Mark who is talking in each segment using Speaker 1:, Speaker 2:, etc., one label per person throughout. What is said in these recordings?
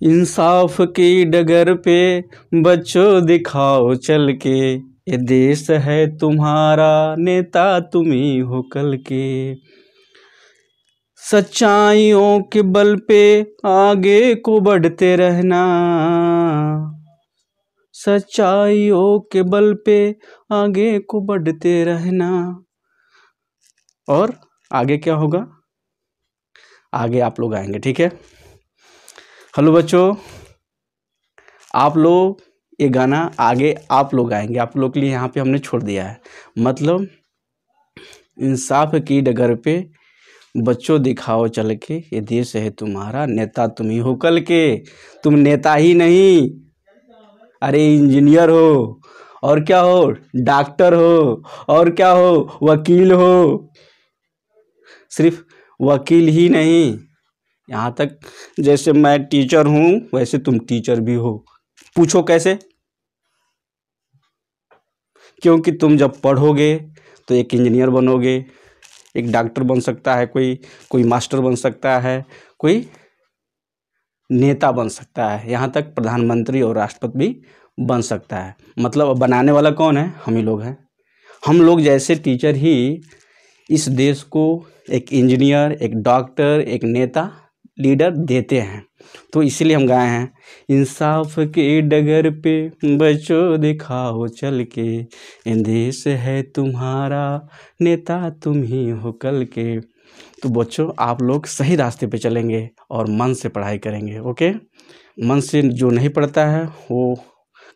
Speaker 1: इंसाफ की डगर पे बच्चों दिखाओ चल के, ये देश है तुम्हारा नेता तुम ही हो कल के। सच्चाइयों के बल पे आगे को बढ़ते रहना, सच्चाइयों के बल पे आगे को बढ़ते रहना। और आगे क्या होगा, आगे आप लोग आएंगे, ठीक है। हेलो बच्चों, आप लोग ये गाना आगे आप लोग आएंगे, आप लोग के लिए यहाँ पे हमने छोड़ दिया है। मतलब इंसाफ की डगर पे बच्चों दिखाओ चल के, ये देश है तुम्हारा नेता तुम ही हो कल के। तुम नेता ही नहीं, अरे इंजीनियर हो, और क्या हो, डॉक्टर हो, और क्या हो, वकील हो। सिर्फ वकील ही नहीं, यहाँ तक जैसे मैं टीचर हूँ वैसे तुम टीचर भी हो। पूछो कैसे? क्योंकि तुम जब पढ़ोगे तो एक इंजीनियर बनोगे, एक डॉक्टर बन सकता है, कोई मास्टर बन सकता है, कोई नेता बन सकता है, यहाँ तक प्रधानमंत्री और राष्ट्रपति भी बन सकता है। मतलब बनाने वाला कौन है? हम ही लोग हैं। हम लोग जैसे टीचर ही इस देश को एक इंजीनियर, एक डॉक्टर, एक नेता, लीडर देते हैं। तो इसीलिए हम गाए हैं, इंसाफ के डगर पे बच्चों दिखाओ चल के, ये देश है तुम्हारा नेता तुम ही हो कल के। तो बच्चों आप लोग सही रास्ते पे चलेंगे और मन से पढ़ाई करेंगे, ओके। मन से जो नहीं पढ़ता है वो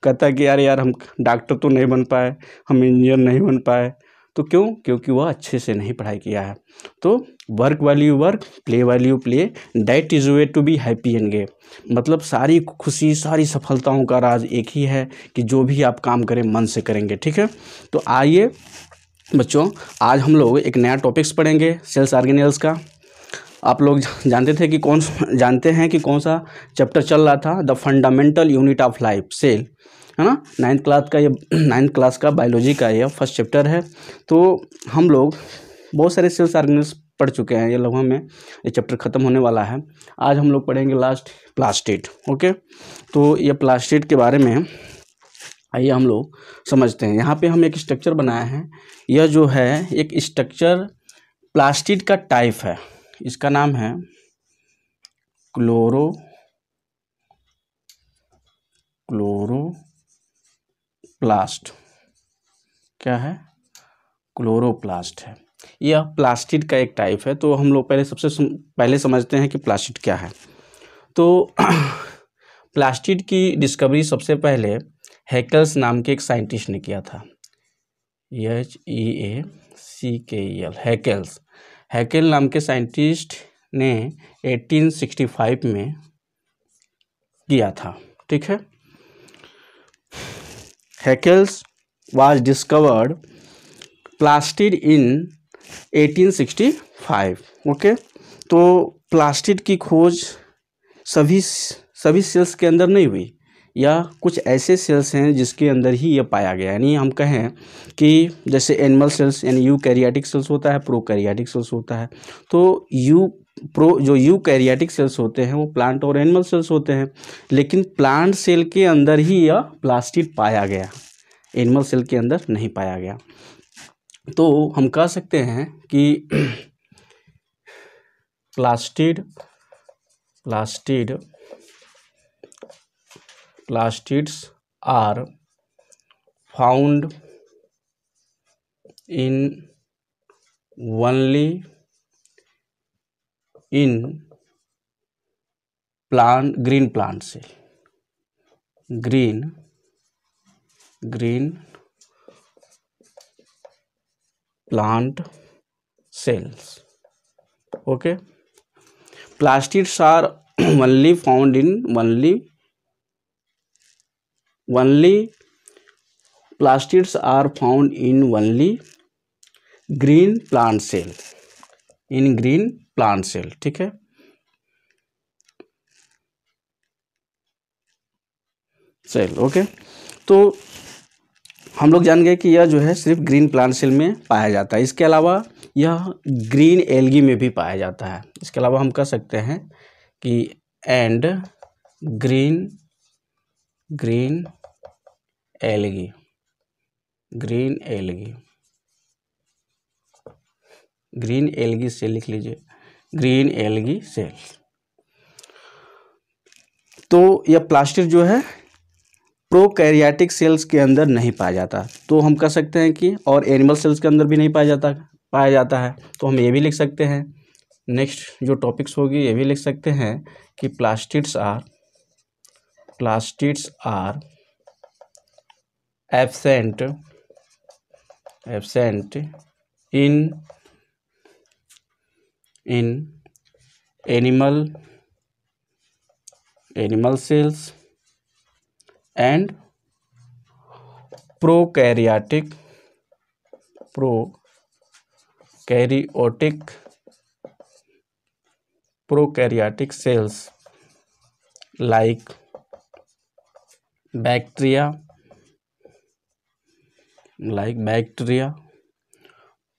Speaker 1: कहता है कि यार हम डॉक्टर तो नहीं बन पाए, हम इंजीनियर नहीं बन पाए। तो क्यों? क्योंकि वह अच्छे से नहीं पढ़ाई किया है। तो work value work, play value play, that is way to be happy and gay. मतलब सारी खुशी, सारी सफलताओं का राज एक ही है कि जो भी आप काम करें मन से करेंगे, ठीक है। तो आइए बच्चों, आज हम लोग एक नया टॉपिक्स पढ़ेंगे सेल्स ऑर्गेनेल्स का। आप लोग जानते हैं कि कौन सा चैप्टर चल रहा था? The fundamental unit of life, cell, है ना। 9th क्लास का बायोलॉजी का यह फर्स्ट चैप्टर है। तो हम लोग बहुत सारे सेल्स ऑर्गेनेल्स पढ़ चुके हैं, ये लगभग में ये चैप्टर ख़त्म होने वाला है। आज हम लोग पढ़ेंगे लास्ट प्लास्टिड, ओके। तो ये प्लास्टिड के बारे में आइए हम लोग समझते हैं। यहाँ पे हम एक स्ट्रक्चर बनाए हैं। यह जो है एक स्ट्रक्चर प्लास्टिड का टाइप है, इसका नाम है क्लोरोप्लास्ट। क्या है? क्लोरोप्लास्ट है। यह प्लास्टिड का एक टाइप है। तो हम लोग सबसे पहले समझते हैं कि प्लास्टिड क्या है। तो प्लास्टिड की डिस्कवरी सबसे पहले हैकेल्स नाम के एक साइंटिस्ट ने किया था। HEACKEL, हैकेल नाम के साइंटिस्ट ने 1865 में किया था, ठीक है। Haeckel's was discovered plastid in 1865, okay. तो प्लास्टिड की खोज सभी सेल्स के अंदर नहीं हुई, या कुछ ऐसे सेल्स हैं जिसके अंदर ही ये पाया गया। यानी हम कहें कि जैसे एनिमल सेल्स यानी यूकैरियोटिक सेल्स होता है, प्रोकैरियोटिक सेल्स होता है। तो जो यूकैरियोटिक सेल्स होते हैं वो प्लांट और एनिमल सेल्स होते हैं, लेकिन प्लांट सेल के अंदर ही यह प्लास्टिड पाया गया, एनिमल सेल के अंदर नहीं पाया गया। तो हम कह सकते हैं कि plastids are found in only in green plant cell, green plant cells, okay. Plastids are only found in plastids are found in only green plant cell, ठीक है। Cell, okay. तो हम लोग जान गए कि यह जो है सिर्फ ग्रीन प्लांट सेल में पाया जाता है। इसके अलावा यह ग्रीन एल्गी में भी पाया जाता है। इसके अलावा हम कह सकते हैं कि and green green algae, green algae, green algae cell लिख लीजिए, ग्रीन एल्गी सेल। तो यह प्लास्टिड जो है प्रोकैरियोटिक सेल्स के अंदर नहीं पाया जाता, तो हम कह सकते हैं कि और एनिमल सेल्स के अंदर भी नहीं पाया जाता है, तो हम ये भी लिख सकते हैं। नेक्स्ट जो टॉपिक्स होगी ये भी लिख सकते हैं कि plastids are absent in animal cells and prokaryotic cells like bacteria,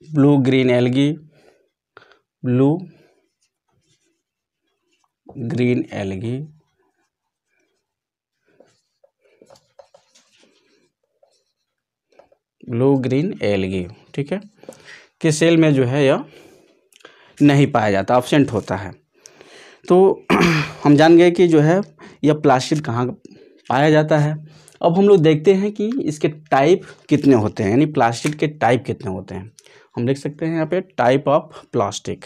Speaker 1: blue green algae, ठीक है, कि सेल में जो है यह नहीं पाया जाता, एब्सेंट होता है। तो हम जान गए कि जो है यह प्लास्टिड कहाँ पाया जाता है। अब हम लोग देखते हैं कि इसके टाइप कितने होते हैं, यानी प्लास्टिड के टाइप कितने होते हैं। हम लिख सकते हैं यहाँ पे टाइप ऑफ प्लास्टिक,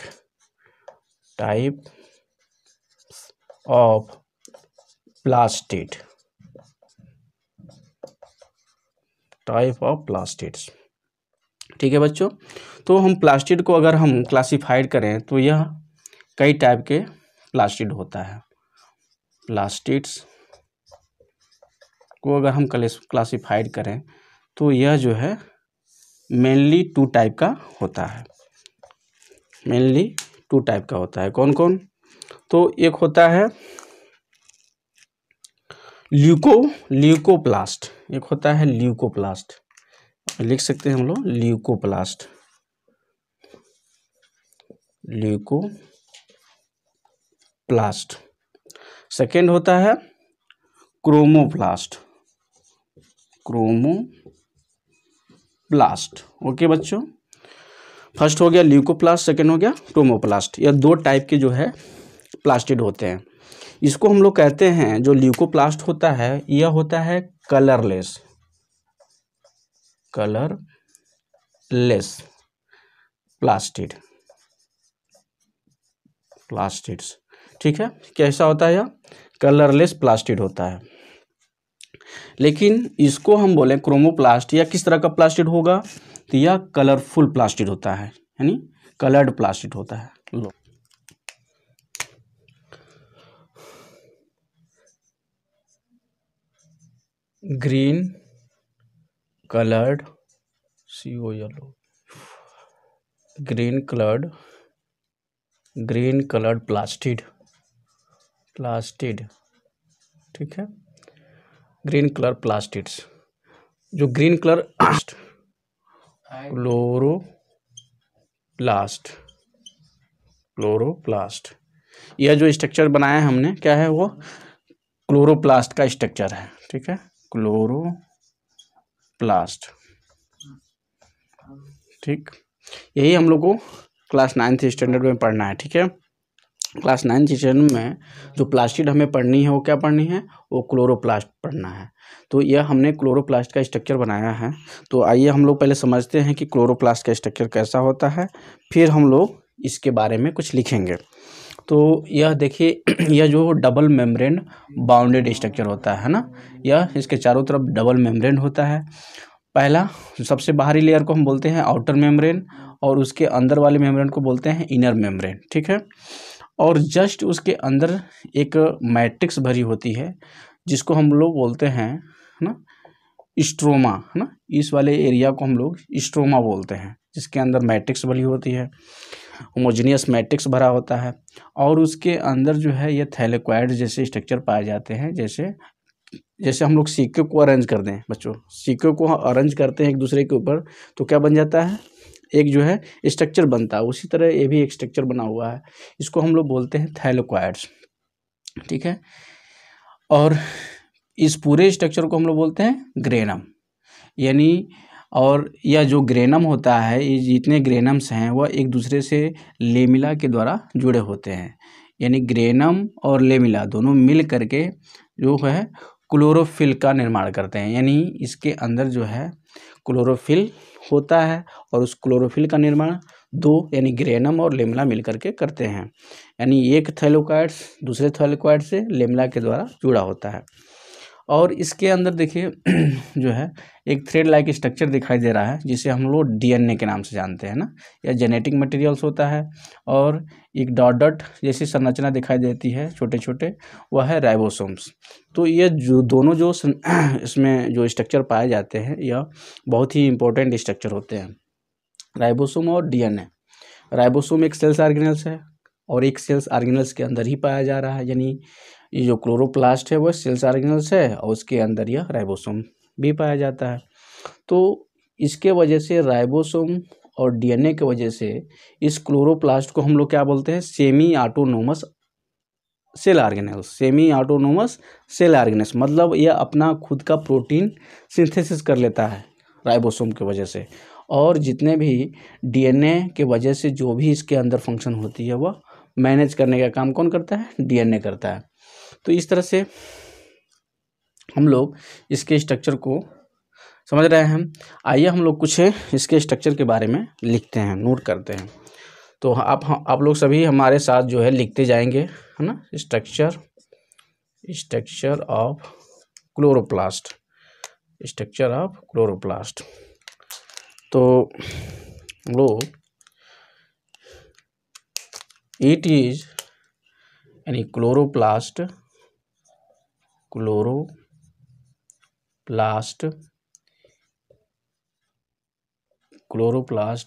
Speaker 1: ठीक है बच्चों। तो हम प्लास्टिड को अगर हम क्लासिफाइड करें तो यह कई टाइप के प्लास्टिड होता है। प्लास्टिड्स को अगर हम क्लासिफाइड करें तो यह जो है मेनली टू टाइप का होता है। कौन कौन? तो एक होता है ल्यूकोप्लास्ट, एक होता है ल्यूकोप्लास्ट, लिख सकते हैं हम लोग ल्यूकोप्लास्ट। सेकेंड होता है क्रोमोप्लास्ट। ओके बच्चों, फर्स्ट हो गया ल्यूकोप्लास्ट, सेकेंड हो गया क्रोमोप्लास्ट। यह दो टाइप के जो है प्लास्टिड होते हैं। इसको हम लोग कहते हैं, जो ल्यूकोप्लास्ट होता है यह होता है कलरलेस प्लास्टिड्स, ठीक है। कैसा होता है यह? कलरलेस प्लास्टिड होता है। लेकिन इसको हम बोले क्रोमोप्लास्ट, या किस तरह का प्लास्टिड होगा? तो यह कलरफुल प्लास्टिड होता है, यानी कलर्ड प्लास्टिड होता है। लो ग्रीन कलर्ड प्लास्टिड, ठीक है। ग्रीन कलर प्लास्टिड्स, जो ग्रीन कलर क्लोरोप्लास्ट, यह जो स्ट्रक्चर बनाया है हमने, क्या है वो? क्लोरोप्लास्ट का स्ट्रक्चर है, ठीक है, क्लोरोप्लास्ट, ठीक। यही हम लोग को क्लास 9th स्टैंडर्ड में पढ़ना है, ठीक है। क्लास 9th स्टैंडर्ड में जो प्लास्टिड हमें पढ़नी है वो क्या पढ़नी है? वो क्लोरोप्लास्ट पढ़ना है। तो यह हमने क्लोरोप्लास्ट का स्ट्रक्चर बनाया है। तो आइए हम लोग पहले समझते हैं कि क्लोरोप्लास्ट का स्ट्रक्चर कैसा होता है, फिर हम लोग इसके बारे में कुछ लिखेंगे। तो यह देखिए, यह जो डबल मेम्ब्रेन बाउंडेड स्ट्रक्चर होता है ना, यह इसके चारों तरफ डबल मेम्ब्रेन होता है। पहला सबसे बाहरी लेयर को हम बोलते हैं आउटर मेम्ब्रेन, और उसके अंदर वाले मेम्ब्रेन को बोलते हैं इनर मेम्ब्रेन, ठीक है। और जस्ट उसके अंदर एक मैट्रिक्स भरी होती है जिसको हम लोग बोलते हैं, है ना, स्ट्रोमा, है ना। इस वाले एरिया को हम लोग स्ट्रोमा बोलते हैं, जिसके अंदर मैट्रिक्स भरी होती है, होमोजेनियस मैट्रिक्स भरा होता है। और उसके अंदर जो है ये थैलेक्वाइड जैसे स्ट्रक्चर पाए जाते हैं। जैसे हम लोग सिक्के को अरेंज कर दें बच्चों, सिक्के को अरेंज करते हैं एक दूसरे के ऊपर, तो क्या बन जाता है? एक जो है स्ट्रक्चर बनता है। उसी तरह ये भी एक स्ट्रक्चर बना हुआ है, इसको हम लोग बोलते हैं थैलेक्वाइड्स, ठीक है। और इस पूरे स्ट्रक्चर को हम लोग बोलते हैं ग्रेनम। यानी और यह जो ग्रेनम होता है, ये जितने ग्रेनम्स हैं वह एक दूसरे से लेमिला के द्वारा जुड़े होते हैं। यानी ग्रेनम और लेमिला दोनों मिल करके जो है क्लोरोफिल का निर्माण करते हैं। यानी इसके अंदर जो है क्लोरोफिल होता है और उस क्लोरोफिल का निर्माण दो यानी ग्रेनम और लेमिला मिल करके करते हैं। यानी एक थैलेकोइड्स दूसरे थैलेकोइड से लेमिला के द्वारा जुड़ा होता है। और इसके अंदर देखिए जो है एक थ्रेड लाइक स्ट्रक्चर दिखाई दे रहा है, जिसे हम लोग डीएनए के नाम से जानते हैं ना। यह जेनेटिक मटेरियल्स होता है। और एक डॉट डॉट जैसी संरचना दिखाई देती है छोटे छोटे, वह है राइबोसोम्स। तो ये जो दोनों जो इसमें जो स्ट्रक्चर पाए जाते हैं, यह बहुत ही इंपॉर्टेंट स्ट्रक्चर होते हैं, राइबोसोम और डीएनए। राइबोसोम एक सेल्स ऑर्गेनेल्स है और एक सेल्स ऑर्गेनेल्स के अंदर ही पाया जा रहा है। यानी ये जो क्लोरोप्लास्ट है वह सेल्स ऑर्गेनेल्स है और उसके अंदर यह राइबोसोम भी पाया जाता है। तो इसके वजह से राइबोसोम और डीएनए के वजह से इस क्लोरोप्लास्ट को हम लोग क्या बोलते हैं, semi autonomous cell organelles. Semi autonomous cell organelles मतलब यह अपना खुद का प्रोटीन सिंथेसिस कर लेता है राइबोसोम की वजह से। और जितने भी डीएनए के वजह से जो भी इसके अंदर फंक्शन होती है वह मैनेज करने का काम कौन करता है, डीएनए करता है। तो इस तरह से हम लोग इसके स्ट्रक्चर को समझ रहे हैं। आइए हम लोग कुछ इसके स्ट्रक्चर के बारे में लिखते हैं, नोट करते हैं। तो आप लोग सभी हमारे साथ जो है लिखते जाएंगे, है ना। Structure of chloroplast, structure of chloroplast. तो हम लोग इट इज यानी chloroplast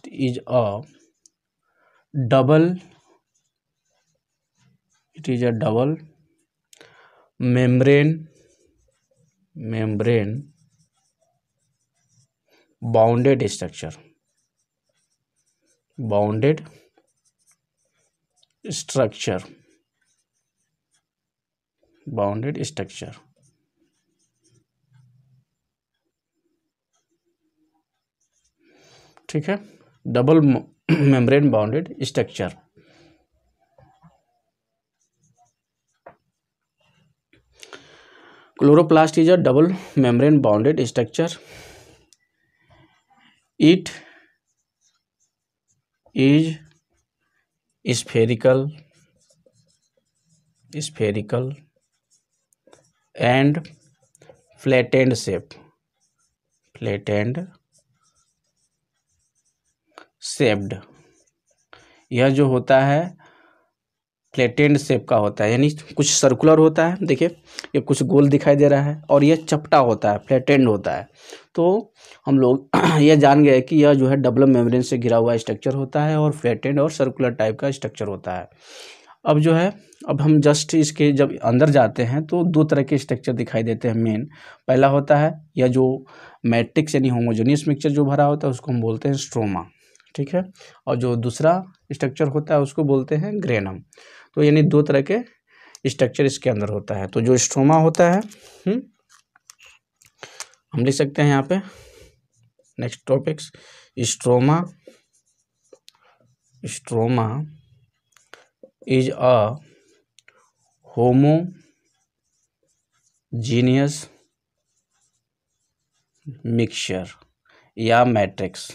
Speaker 1: is a double membrane bounded structure ठीक है, double membrane bounded structure. Chloroplast is a double membrane bounded structure. It is spherical and flattened shaped यह जो होता है फ्लैटेंड शेप का होता है। यानी कुछ सर्कुलर होता है, देखिए ये कुछ गोल दिखाई दे रहा है, और यह चपटा होता है, फ्लैटेंड होता है। तो हम लोग यह जान गए कि यह जो है डबल मेम्ब्रेन से घिरा हुआ स्ट्रक्चर होता है और फ्लैटेंड और सर्कुलर टाइप का स्ट्रक्चर होता है। अब जो है अब हम जस्ट इसके जब अंदर जाते हैं तो दो तरह के स्ट्रक्चर दिखाई देते हैं मेन। पहला होता है यह जो मैट्रिक्स यानी होमोजेनियस मिक्सचर जो भरा होता है उसको हम बोलते हैं स्ट्रोमा, ठीक है। और जो दूसरा स्ट्रक्चर होता है उसको बोलते हैं ग्रेनम। तो यानी दो तरह के स्ट्रक्चर इसके अंदर होता है। तो जो स्ट्रोमा होता है हम लिख सकते हैं यहाँ पे next topics, stroma is a homogeneous mixture या matrix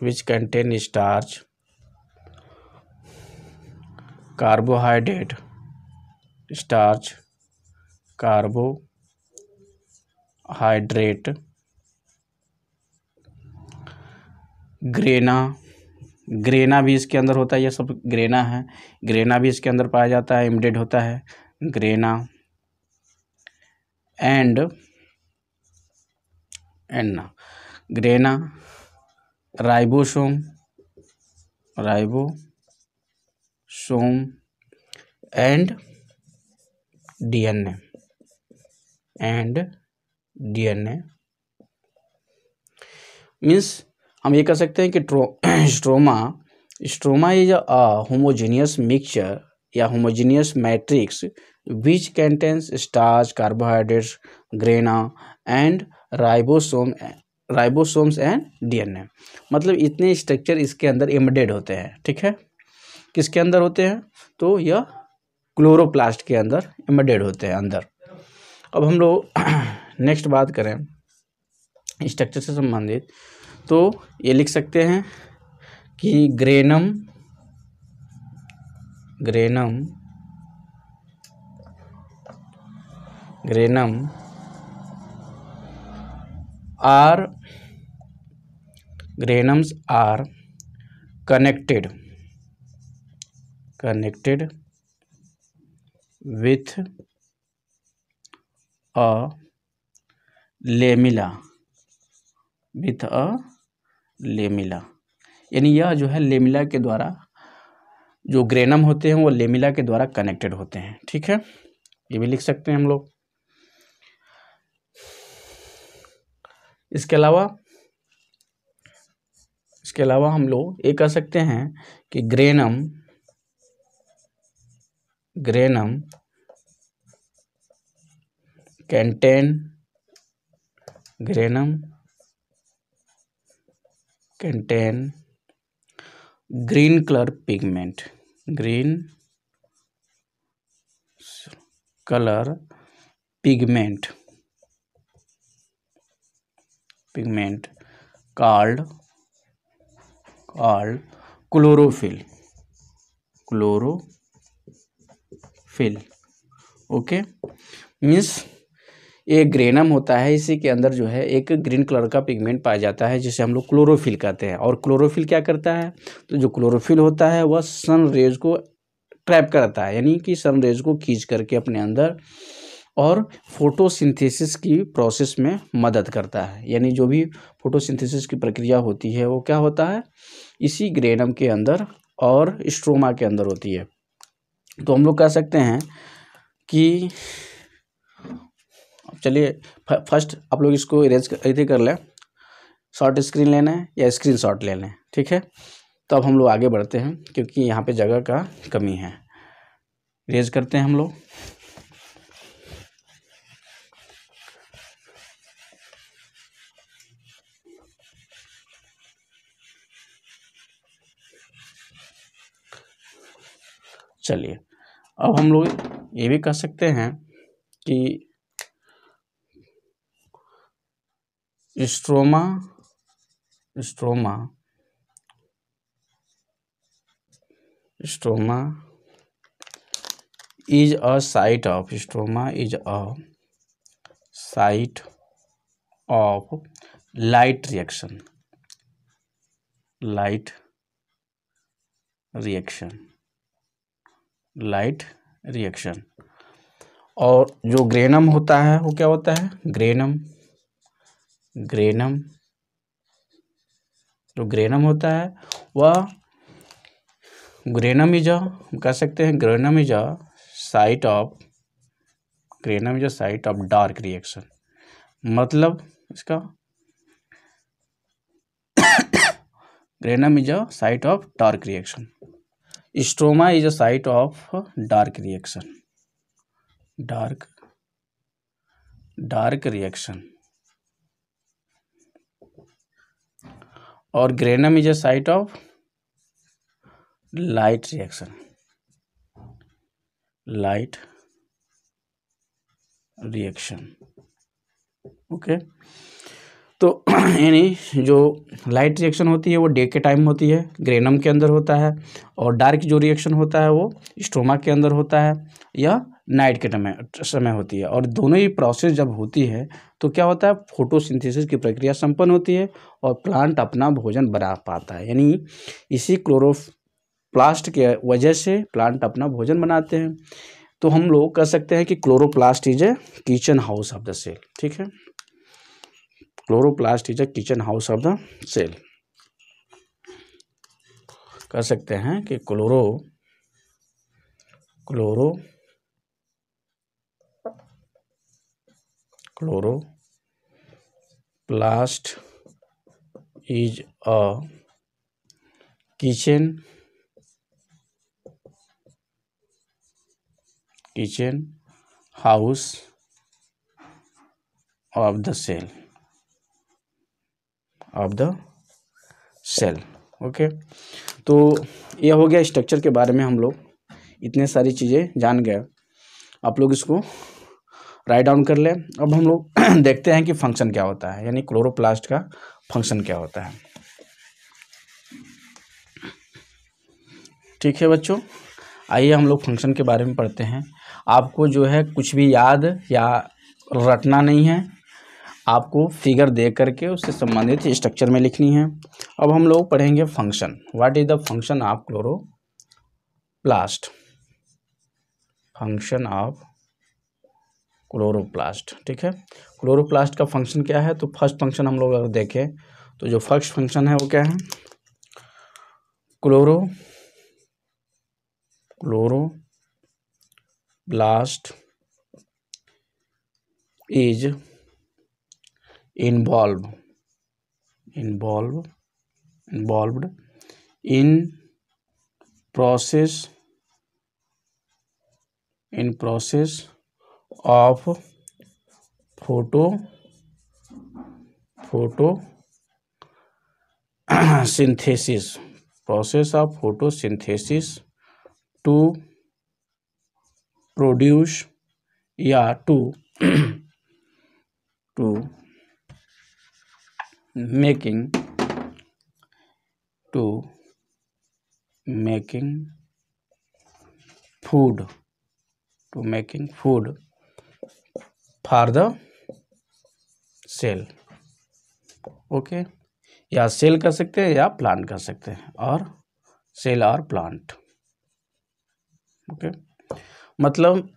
Speaker 1: which contain starch, carbohydrate, grana भी इसके अंदर होता है। ये सब ग्रेना है, ग्रेना भी इसके अंदर पाया जाता है, एम्बेडेड होता है grana. And grana, ribosome and DNA and DNA means हम ये कह सकते हैं कि stroma is a homogeneous mixture या homogeneous matrix which contains starch, carbohydrates, grana and ribosomes and DNA। मतलब इतने स्ट्रक्चर इसके अंदर एम्बेडेड होते हैं, ठीक है। किसके अंदर होते हैं? तो यह क्लोरोप्लास्ट के अंदर एम्बेडेड होते हैं अंदर। अब हम लोग नेक्स्ट बात करें स्ट्रक्चर से संबंधित, तो ये लिख सकते हैं कि granum granums are connected with a lamella यानी यह जो है लेमिला के द्वारा, जो ग्रेनम होते हैं वो लेमिला के द्वारा कनेक्टेड होते हैं, ठीक है। ये भी लिख सकते हैं हम लोग। इसके अलावा हम लोग ये कह सकते हैं कि granum contain green color pigment called chlorophyll। Okay, means ये ग्रेनम होता है, इसी के अंदर जो है एक ग्रीन कलर का पिगमेंट पाया जाता है जिसे हम लोग क्लोरोफिल कहते हैं। और क्लोरोफिल क्या करता है? तो जो क्लोरोफिल होता है वह सन रेज को ट्रैप करता है, यानी कि सन रेज को खींच करके अपने अंदर, और फोटोसिंथेसिस की प्रोसेस में मदद करता है। यानी जो भी फोटोसिंथेसिस की प्रक्रिया होती है वो क्या होता है? इसी ग्रेनम के अंदर और स्ट्रोमा के अंदर होती है। तो हम लोग कह सकते हैं कि चलिए फर्स्ट आप लोग इसको इरेज कर लें, शॉर्ट स्क्रीन लेना है या स्क्रीन शॉट लेना है, ठीक है। तो अब हम लोग आगे बढ़ते हैं क्योंकि यहाँ पे जगह का कमी है। इरेज करते हैं हम लोग। चलिए अब हम लोग ये भी कह सकते हैं कि stroma is a site of light reaction। और जो ग्रेनम होता है वो क्या होता है? जो ग्रेनम होता है वह हम कह सकते हैं granum is a site of dark reaction. मतलब इसका granum is a site of dark reaction, stroma is a site of dark reaction और granum is a site of light reaction. Okay, तो यानी जो लाइट रिएक्शन होती है वो day के टाइम होती है, ग्रेनम के अंदर होता है, और डार्क जो रिएक्शन होता है वो स्ट्रोमा के अंदर होता है या नाइट के समय होती है। और दोनों ही प्रोसेस जब होती है तो क्या होता है? फोटोसिंथेसिस की प्रक्रिया संपन्न होती है और प्लांट अपना भोजन बना पाता है। यानी इसी क्लोरोप्लास्ट के वजह से प्लांट अपना भोजन बनाते हैं। तो हम लोग कह सकते हैं कि chloroplast is a kitchen house of the cell, ठीक है। Chloroplast is a kitchen house of the cell. कह सकते हैं कि chloroplast is a kitchen house of the cell. Okay, तो ये हो गया स्ट्रक्चर के बारे में। हम लोग इतने सारी चीज़ें जान गए। आप लोग इसको राइट डाउन कर लें। अब हम लोग देखते हैं कि फंक्शन क्या होता है, यानी क्लोरोप्लास्ट का फंक्शन क्या होता है। ठीक है बच्चों, आइए हम लोग फंक्शन के बारे में पढ़ते हैं। आपको जो है कुछ भी याद या रटना नहीं है, आपको फिगर दे करके उससे संबंधित स्ट्रक्चर में लिखनी है। अब हम लोग पढ़ेंगे function. What is the function of chloroplast? Function of chloroplast. ठीक है, क्लोरोप्लास्ट का फंक्शन क्या है? तो फर्स्ट फंक्शन हम लोग अगर देखें तो जो फर्स्ट फंक्शन है वो क्या है? Chloroplast is involved in process of photosynthesis to produce या to making food for the cell। Okay, या सेल कर सकते हैं या प्लांट कर सकते हैं, और सेल और प्लांट। ओके, मतलब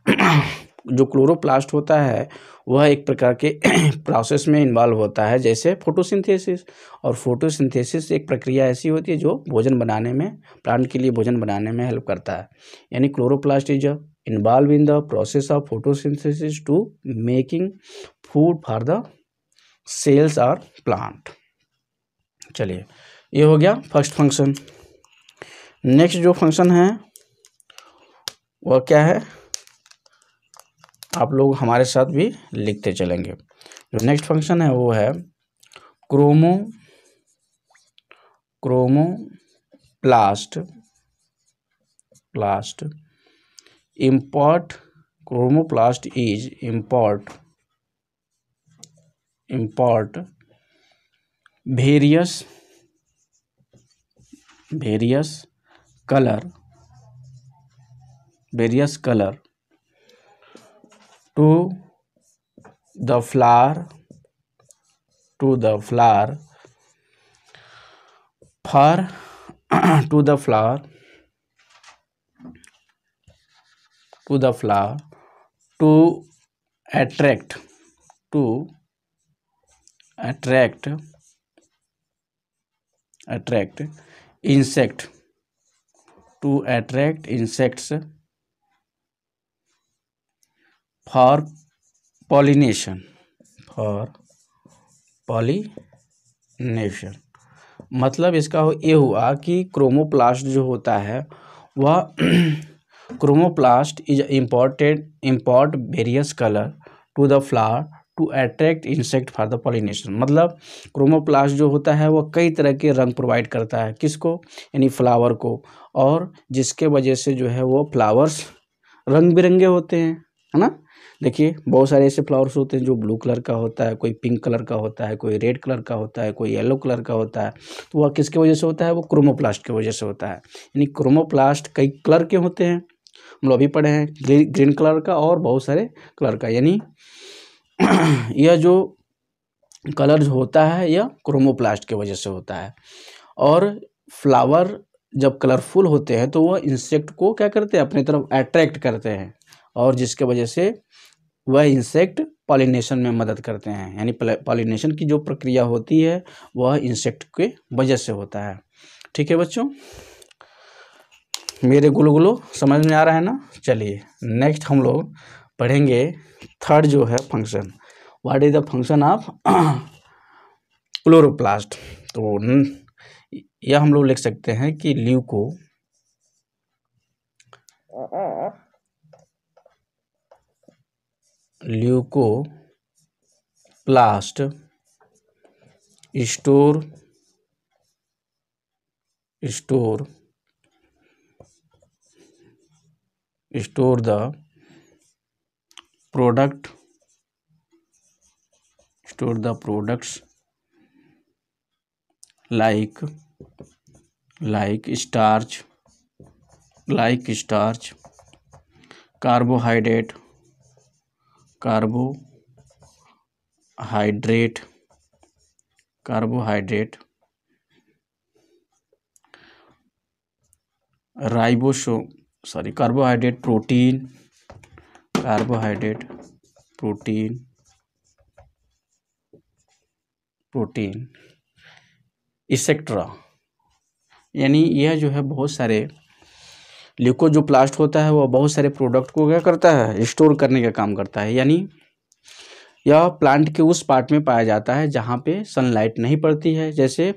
Speaker 1: जो क्लोरोप्लास्ट होता है वह एक प्रकार के प्रोसेस में इन्वॉल्व होता है, जैसे फोटोसिंथेसिस। और फोटोसिंथेसिस एक प्रक्रिया ऐसी होती है जो भोजन बनाने में, प्लांट के लिए भोजन बनाने में हेल्प करता है। यानी chloroplast is involved in the process of photosynthesis to making food for the cells और प्लांट। चलिए, ये हो गया फर्स्ट फंक्शन। नेक्स्ट जो फंक्शन है वह क्या है? आप लोग हमारे साथ भी लिखते चलेंगे। जो नेक्स्ट फंक्शन है वो है chromoplast is import various color to the flower to attract insects for pollination। मतलब इसका ये हुआ कि क्रोमोप्लास्ट जो होता है वह chromoplast is import various colour to the flower to attract insect for the pollination. मतलब क्रोमोप्लास्ट जो होता है वह कई तरह के रंग प्रोवाइड करता है, किसको? यानी फ्लावर को, और जिसके वजह से जो है वो फ्लावर्स रंग बिरंगे होते हैं, है ना। देखिए, बहुत सारे ऐसे फ्लावर्स होते हैं जो ब्लू कलर का होता है, कोई पिंक कलर का होता है, कोई रेड कलर का होता है, कोई येलो कलर का होता है। तो वह किसके वजह से होता है? वो क्रोमोप्लास्ट की वजह से होता है। यानी क्रोमोप्लास्ट कई कलर के होते हैं, हम लोग अभी पढ़े हैं, ग्रीन कलर का और बहुत सारे कलर का। यानी यह जो कलर होता है यह क्रोमोप्लास्ट की वजह से होता है। और फ्लावर जब कलरफुल होते हैं तो वह इंसेक्ट को क्या करते हैं? अपनी तरफ अट्रैक्ट करते हैं, और जिसके वजह से वह इंसेक्ट पॉलिनेशन में मदद करते हैं। यानी पॉलिनेशन की जो प्रक्रिया होती है वह इंसेक्ट के वजह से होता है। ठीक है बच्चों, मेरे गुलगुलो समझ में आ रहा है ना? चलिए, नेक्स्ट हम लोग पढ़ेंगे थर्ड जो है function, what is the function of chloroplast. तो यह हम लोग लिख सकते हैं कि leucoplast store the products like starch, carbohydrate, carbohydrate, protein etcetera. यानी यह जो है बहुत सारे ल्यूको जो प्लास्ट होता है वह बहुत सारे प्रोडक्ट को क्या करता है, स्टोर करने का काम करता है। यानी यह प्लांट के उस पार्ट में पाया जाता है जहाँ पे सनलाइट नहीं पड़ती है, जैसे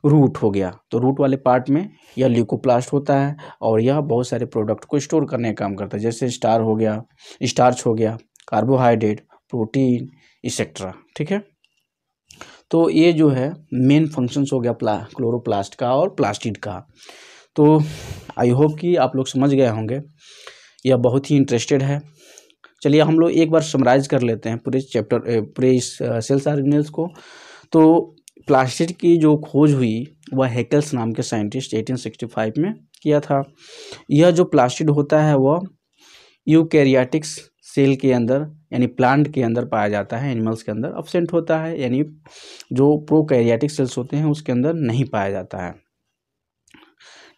Speaker 1: रूट हो गया, तो रूट वाले पार्ट में यह ल्यूकोप्लास्ट होता है और यह बहुत सारे प्रोडक्ट को स्टोर करने का काम करता है, जैसे स्टार्च हो गया, कार्बोहाइड्रेट, प्रोटीन एक्सेट्रा। ठीक है, तो ये जो है मेन फंक्शंस हो गया क्लोरोप्लास्ट का और प्लास्टिड का। तो आई होप कि आप लोग समझ गए होंगे, यह बहुत ही इंटरेस्टेड है। चलिए हम लोग एक बार समराइज कर लेते हैं पूरे इस सेल्स ऑर्गेनेल्स को। तो प्लास्टिड की जो खोज हुई वह हेकल्स नाम के साइंटिस्ट 1865 में किया था। यह जो प्लास्टिड होता है वह यूकैरियोटिक्स सेल के अंदर यानी प्लांट के अंदर पाया जाता है, एनिमल्स के अंदर एब्सेंट होता है, यानी जो प्रोकैरियोटिक सेल्स होते हैं उसके अंदर नहीं पाया जाता है।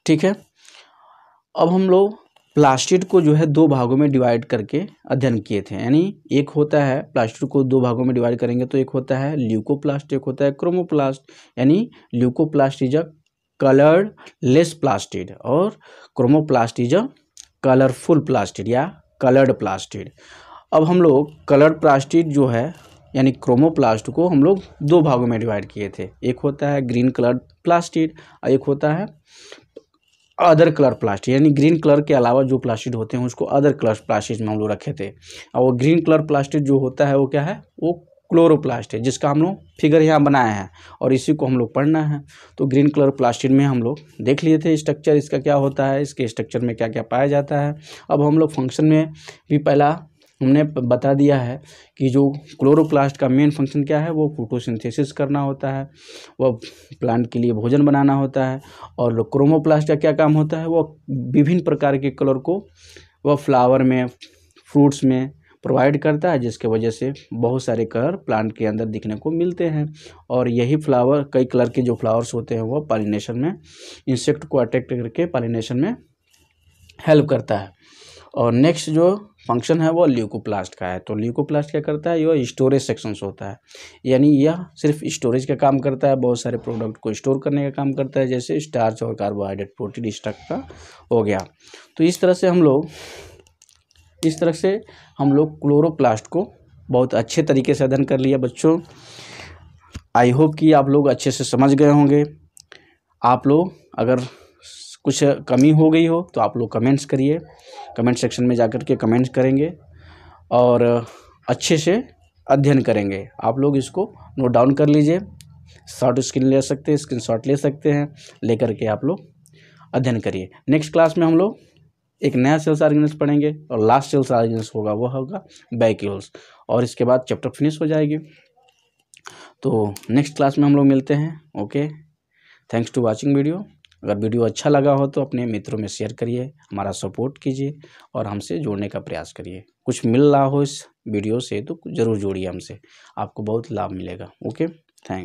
Speaker 1: ठीक है, अब हम लोग प्लास्टिड को जो है दो भागों में डिवाइड करके अध्ययन किए थे। यानी एक होता है, प्लास्टिड को दो भागों में डिवाइड करेंगे तो एक होता है ल्यूकोप्लास्ट, एक होता है क्रोमोप्लास्ट। यानी leucoplast is a coloured less plastid और chromoplast is a colourful plastid या कलर्ड प्लास्टिड। अब हम लोग कलर्ड प्लास्टिड जो है यानी क्रोमोप्लास्ट को हम लोग दो भागों में डिवाइड किए थे। एक होता है ग्रीन कलर प्लास्टिड और एक होता है अदर कलर प्लास्टिड, यानी ग्रीन कलर के अलावा जो प्लास्टिड होते हैं उसको अदर कलर प्लास्टिड में हम लोग रखे थे। और वो ग्रीन कलर प्लास्टिड जो होता है वो क्या है, वो क्लोरोप्लास्ट है, जिसका हम लोग फिगर यहाँ बनाए हैं और इसी को हम लोग पढ़ना है। तो ग्रीन कलर प्लास्टिड में हम लोग देख लिए थे स्ट्रक्चर इसका क्या होता है, इसके स्ट्रक्चर में क्या क्या पाया जाता है। अब हम लोग फंक्शन में भी पहला हमने बता दिया है कि जो क्लोरोप्लास्ट का मेन फंक्शन क्या है, वो फोटोसिंथेसिस करना होता है, वह प्लांट के लिए भोजन बनाना होता है। और क्रोमोप्लास्ट का क्या काम होता है, वो विभिन्न प्रकार के कलर को वह फ्लावर में, फ्रूट्स में प्रोवाइड करता है, जिसके वजह से बहुत सारे कलर प्लांट के अंदर दिखने को मिलते हैं। और यही फ्लावर, कई कलर के जो फ्लावर्स होते हैं वो पॉलिनेशन में, इंसेक्ट को अट्रैक्ट करके पॉलिनेशन में हेल्प करता है। और नेक्स्ट जो फंक्शन है वो ल्यूकोप्लास्ट का है। तो ल्यूकोप्लास्ट क्या करता है, यह स्टोरेज सेक्शंस होता है, यानी यह सिर्फ स्टोरेज का काम करता है, बहुत सारे प्रोडक्ट को स्टोर करने का काम करता है, जैसे स्टार्च और कार्बोहाइड्रेट, प्रोटीन स्टफ का हो गया। तो इस तरह से हम लोग क्लोरोप्लास्ट को बहुत अच्छे तरीके से अध्ययन कर लिया बच्चों। आई होप कि आप लोग अच्छे से समझ गए होंगे। आप लोग अगर कुछ कमी हो गई हो तो आप लोग कमेंट्स करिए, कमेंट सेक्शन में जाकर के कमेंट्स करेंगे और अच्छे से अध्ययन करेंगे। आप लोग इसको नोट डाउन कर लीजिए, शॉर्ट स्क्रीनशॉट ले सकते हैं, लेकर के आप लोग अध्ययन करिए। नेक्स्ट क्लास में हम लोग एक नया सेल्स ऑर्गेनेल्स पढ़ेंगे और लास्ट सेल्स ऑर्गेनेल्स होगा वो होगा वैक्यूल्स, और इसके बाद चैप्टर फिनिश हो जाएगी। तो नेक्स्ट क्लास में हम लोग मिलते हैं। Okay, thanks to watching video. अगर वीडियो अच्छा लगा हो तो अपने मित्रों में शेयर करिए, हमारा सपोर्ट कीजिए और हमसे जुड़ने का प्रयास करिए। कुछ मिल रहा हो इस वीडियो से तो ज़रूर जुड़िए हमसे, आपको बहुत लाभ मिलेगा। Okay, thanks.